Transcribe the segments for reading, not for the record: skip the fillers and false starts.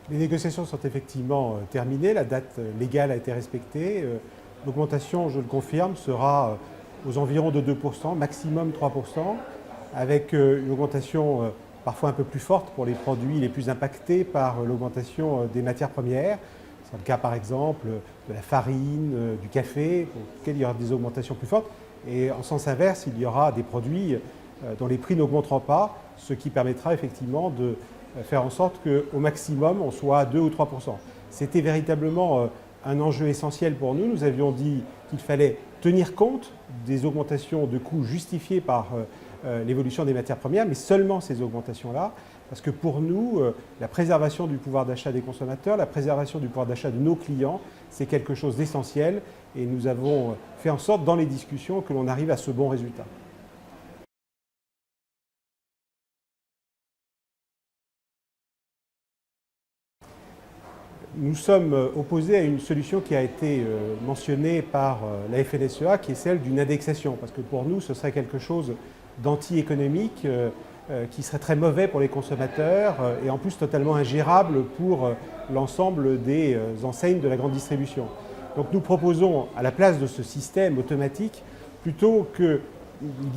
Les négociations sont effectivement terminées, la date légale a été respectée. L'augmentation, je le confirme, sera aux environs de 2%, maximum 3%, avec une augmentation parfois un peu plus forte pour les produits les plus impactés par l'augmentation des matières premières. C'est le cas par exemple de la farine, du café, pour lesquels il y aura des augmentations plus fortes. Et en sens inverse, il y aura des produits dont les prix n'augmenteront pas, ce qui permettra effectivement de faire en sorte qu'au maximum, on soit à 2 ou 3%. C'était véritablement un enjeu essentiel pour nous. Nous avions dit qu'il fallait tenir compte des augmentations de coûts justifiées par l'évolution des matières premières, mais seulement ces augmentations-là, parce que pour nous, la préservation du pouvoir d'achat des consommateurs, la préservation du pouvoir d'achat de nos clients, c'est quelque chose d'essentiel et nous avons fait en sorte dans les discussions que l'on arrive à ce bon résultat. Nous sommes opposés à une solution qui a été mentionnée par la FNSEA, qui est celle d'une indexation, parce que pour nous, ce serait quelque chose d'anti-économique, qui serait très mauvais pour les consommateurs et en plus totalement ingérable pour l'ensemble des enseignes de la grande distribution. Donc nous proposons, à la place de ce système automatique, plutôt qu'il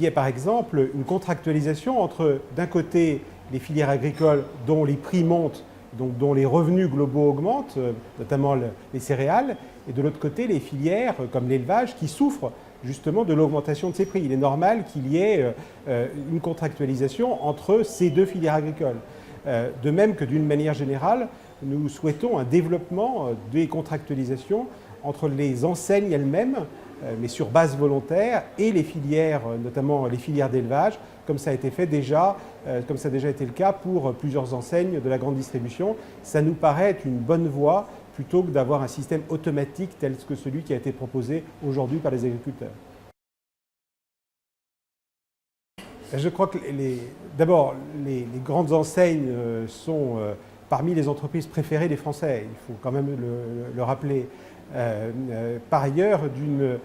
y ait par exemple une contractualisation entre, d'un côté, les filières agricoles dont les prix montent, donc dont les revenus globaux augmentent, notamment les céréales, et de l'autre côté, les filières comme l'élevage qui souffrent justement de l'augmentation de ces prix. Il est normal qu'il y ait une contractualisation entre ces deux filières agricoles. De même que d'une manière générale, nous souhaitons un développement des contractualisations entre les enseignes elles-mêmes, mais sur base volontaire, et les filières, notamment les filières d'élevage, comme ça a été fait déjà, comme ça a déjà été le cas pour plusieurs enseignes de la grande distribution. Ça nous paraît être une bonne voie plutôt que d'avoir un système automatique tel que celui qui a été proposé aujourd'hui par les agriculteurs. Je crois que d'abord, les grandes enseignes sont parmi les entreprises préférées des Français, il faut quand même le rappeler. Par ailleurs, d'une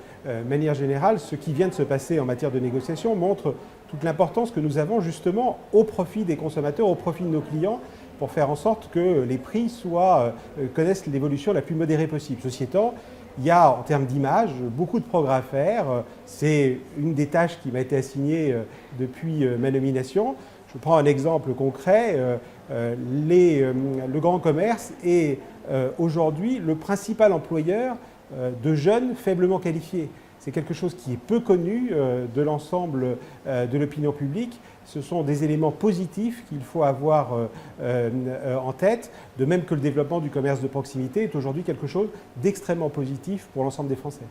manière générale, ce qui vient de se passer en matière de négociation montre toute l'importance que nous avons justement au profit des consommateurs, au profit de nos clients, pour faire en sorte que les prix connaissent l'évolution la plus modérée possible. Ceci étant, il y a en termes d'image beaucoup de progrès à faire. C'est une des tâches qui m'a été assignée depuis ma nomination. Je prends un exemple concret. Le grand commerce est aujourd'hui le principal employeur de jeunes faiblement qualifiés. C'est quelque chose qui est peu connu de l'ensemble de l'opinion publique. Ce sont des éléments positifs qu'il faut avoir en tête, de même que le développement du commerce de proximité est aujourd'hui quelque chose d'extrêmement positif pour l'ensemble des Français.